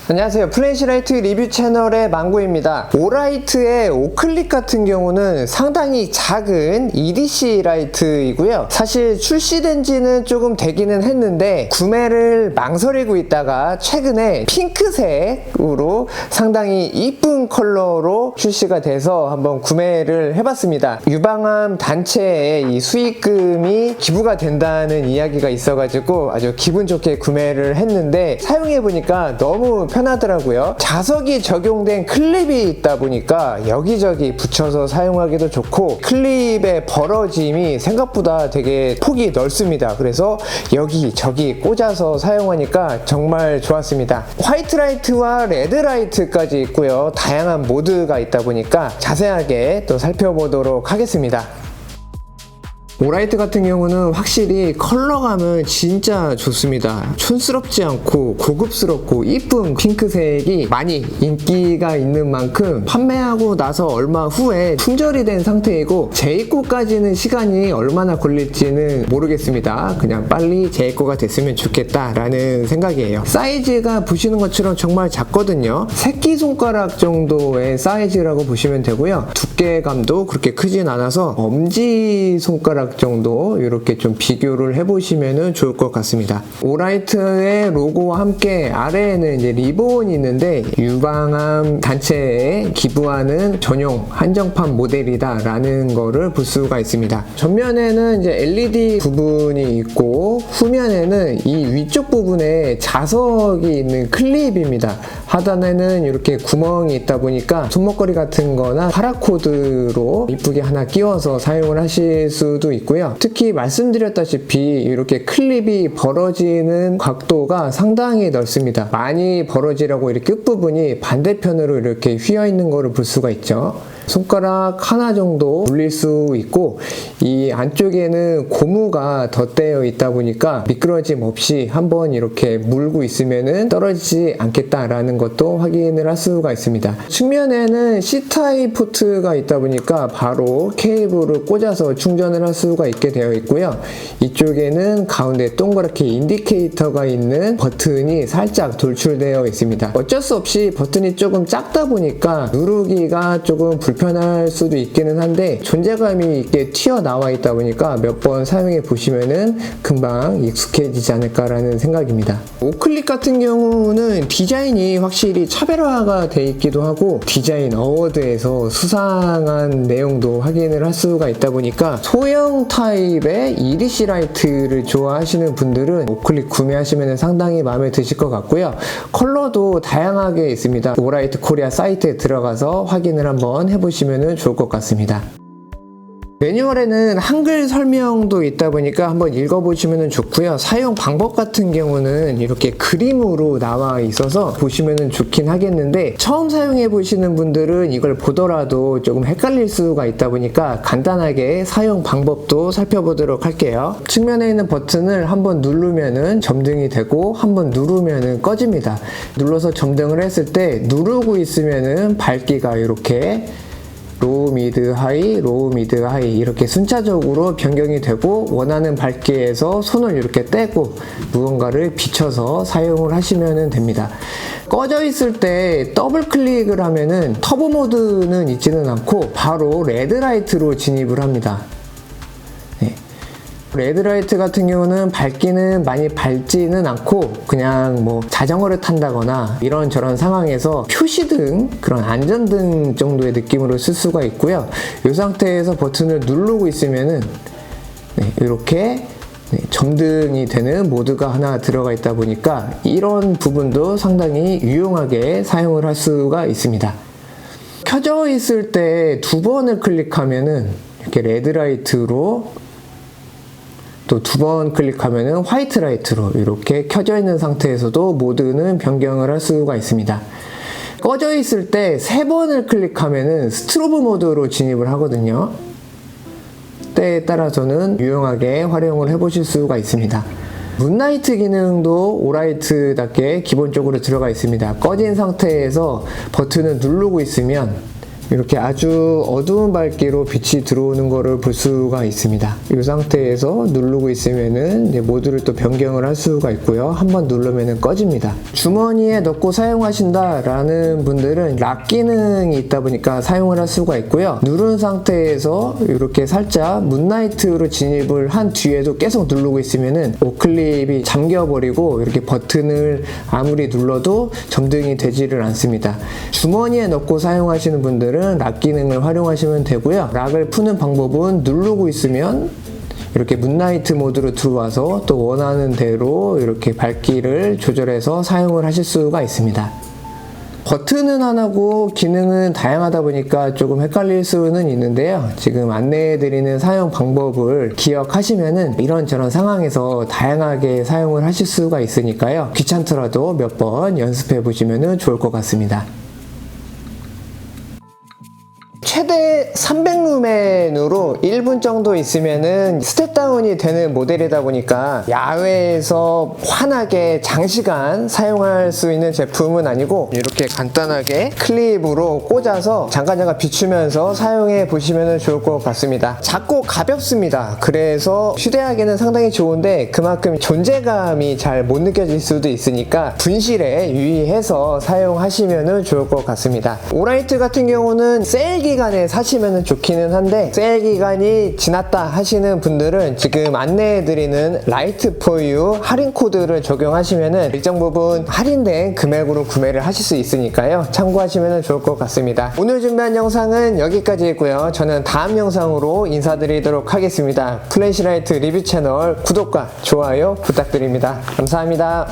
안녕하세요. 플래시라이트 리뷰 채널의 망고입니다. 오라이트의 오클릭 같은 경우는 상당히 작은 EDC 라이트이고요. 사실 출시된 지는 조금 되기는 했는데 구매를 망설이고 있다가 최근에 핑크색으로 상당히 이쁜 컬러로 출시가 돼서 한번 구매를 해봤습니다. 유방암 단체에 이 수익금이 기부가 된다는 이야기가 있어가지고 아주 기분 좋게 구매를 했는데 사용해보니까 너무 편하더라고요. 자석이 적용된 클립이 있다 보니까 여기저기 붙여서 사용하기도 좋고 클립의 벌어짐이 생각보다 되게 폭이 넓습니다. 그래서 여기저기 꽂아서 사용하니까 정말 좋았습니다. 화이트 라이트와 레드 라이트까지 있고요. 다양한 모드가 있다 보니까 자세하게 또 살펴보도록 하겠습니다. 오라이트 같은 경우는 확실히 컬러감은 진짜 좋습니다. 촌스럽지 않고 고급스럽고 이쁜 핑크색이 많이 인기가 있는 만큼 판매하고 나서 얼마 후에 품절이 된 상태이고 재입고까지는 시간이 얼마나 걸릴지는 모르겠습니다. 그냥 빨리 재입고가 됐으면 좋겠다라는 생각이에요. 사이즈가 보시는 것처럼 정말 작거든요. 새끼손가락 정도의 사이즈라고 보시면 되고요. 두께감도 그렇게 크진 않아서 엄지손가락 정도 이렇게 좀 비교를 해보시면 좋을 것 같습니다. 오라이트의 로고와 함께 아래에는 이제 리본이 있는데 유방암 단체에 기부하는 전용 한정판 모델이다 라는 거를 볼 수가 있습니다. 전면에는 이제 LED 부분이 있고 후면에는 이 위쪽 부분에 자석이 있는 클립입니다. 하단에는 이렇게 구멍이 있다 보니까 손목걸이 같은 거나 파라코드로 이쁘게 하나 끼워서 사용을 하실 수도 있고요. 특히 말씀드렸다시피 이렇게 클립이 벌어지는 각도가 상당히 넓습니다. 많이 벌어지라고 이렇게 끝부분이 반대편으로 이렇게 휘어 있는 거를 볼 수가 있죠. 손가락 하나 정도 올릴 수 있고 이 안쪽에는 고무가 덧대어 있다 보니까 미끄러짐 없이 한번 이렇게 물고 있으면은 떨어지지 않겠다라는 것도 확인을 할 수가 있습니다. 측면에는 C타입 포트가 있다 보니까 바로 케이블을 꽂아서 충전을 할 수가 있게 되어 있고요. 이쪽에는 가운데 동그랗게 인디케이터가 있는 버튼이 살짝 돌출되어 있습니다. 어쩔 수 없이 버튼이 조금 작다 보니까 누르기가 조금 불편할 수도 있기는 한데 존재감이 있게 튀어나와 있다 보니까 몇 번 사용해 보시면은 금방 익숙해지지 않을까라는 생각입니다. 오클릭 같은 경우는 디자인이 확실히 차별화가 돼 있기도 하고 디자인 어워드에서 수상한 내용도 확인을 할 수가 있다 보니까 소형 타입의 EDC 라이트를 좋아하시는 분들은 오클릭 구매하시면 상당히 마음에 드실 것 같고요. 컬러도 다양하게 있습니다. 오라이트 코리아 사이트에 들어가서 확인을 한번 해보시면 좋을 것 같습니다. 매뉴얼에는 한글 설명도 있다 보니까 한번 읽어보시면 좋고요. 사용 방법 같은 경우는 이렇게 그림으로 나와 있어서 보시면 좋긴 하겠는데 처음 사용해 보시는 분들은 이걸 보더라도 조금 헷갈릴 수가 있다 보니까 간단하게 사용 방법도 살펴보도록 할게요. 측면에 있는 버튼을 한번 누르면은 점등이 되고 한번 누르면은 꺼집니다. 눌러서 점등을 했을 때 누르고 있으면은 밝기가 이렇게 로우, 미드, 하이, 로우, 미드, 하이 이렇게 순차적으로 변경이 되고 원하는 밝기에서 손을 이렇게 떼고 무언가를 비춰서 사용을 하시면 됩니다. 꺼져 있을 때 더블 클릭을 하면은 터보 모드는 있지는 않고 바로 레드 라이트로 진입을 합니다. 레드라이트 같은 경우는 밝기는 많이 밝지는 않고 그냥 뭐 자전거를 탄다거나 이런저런 상황에서 표시등, 그런 안전등 정도의 느낌으로 쓸 수가 있고요. 이 상태에서 버튼을 누르고 있으면은 이렇게 점등이 되는 모드가 하나 들어가 있다 보니까 이런 부분도 상당히 유용하게 사용을 할 수가 있습니다. 켜져 있을 때 두 번을 클릭하면은 이렇게 레드라이트로 또 두 번 클릭하면은 화이트 라이트로 이렇게 켜져 있는 상태에서도 모드는 변경을 할 수가 있습니다. 꺼져 있을 때 세 번을 클릭하면은 스트로브 모드로 진입을 하거든요. 때에 따라서는 유용하게 활용을 해보실 수가 있습니다. 문라이트 기능도 오라이트답게 기본적으로 들어가 있습니다. 꺼진 상태에서 버튼을 누르고 있으면 이렇게 아주 어두운 밝기로 빛이 들어오는 거를 볼 수가 있습니다. 이 상태에서 누르고 있으면은 이제 모드를 또 변경을 할 수가 있고요. 한번 누르면은 꺼집니다. 주머니에 넣고 사용하신다 라는 분들은 락 기능이 있다 보니까 사용을 할 수가 있고요. 누른 상태에서 이렇게 살짝 문라이트로 진입을 한 뒤에도 계속 누르고 있으면은 오클립이 잠겨버리고 이렇게 버튼을 아무리 눌러도 점등이 되지를 않습니다. 주머니에 넣고 사용하시는 분들은 락 기능을 활용하시면 되고요. 락을 푸는 방법은 누르고 있으면 이렇게 문라이트 모드로 들어와서 또 원하는 대로 이렇게 밝기를 조절해서 사용을 하실 수가 있습니다. 버튼은 하나고 기능은 다양하다 보니까 조금 헷갈릴 수는 있는데요. 지금 안내해드리는 사용 방법을 기억하시면은 이런저런 상황에서 다양하게 사용을 하실 수가 있으니까요. 귀찮더라도 몇 번 연습해 보시면 좋을 것 같습니다. 최대 300루멘으로 1분 정도 있으면은 스텝다운이 되는 모델이다 보니까 야외에서 환하게 장시간 사용할 수 있는 제품은 아니고 이렇게 간단하게 클립으로 꽂아서 잠깐 비추면서 사용해 보시면 좋을 것 같습니다. 작고 가볍습니다. 그래서 휴대하기는 상당히 좋은데 그만큼 존재감이 잘 못 느껴질 수도 있으니까 분실에 유의해서 사용하시면 좋을 것 같습니다. 오라이트 같은 경우는 세일 기간에 사시면 좋기는 한데 세일 기간이 지났다 하시는 분들은 지금 안내해드리는 라이트 포유 할인 코드를 적용하시면 일정 부분 할인된 금액으로 구매를 하실 수 있으니까요. 참고하시면 좋을 것 같습니다. 오늘 준비한 영상은 여기까지이고요. 저는 다음 영상으로 인사드리도록 하겠습니다. 플래시라이트 리뷰 채널 구독과 좋아요 부탁드립니다. 감사합니다.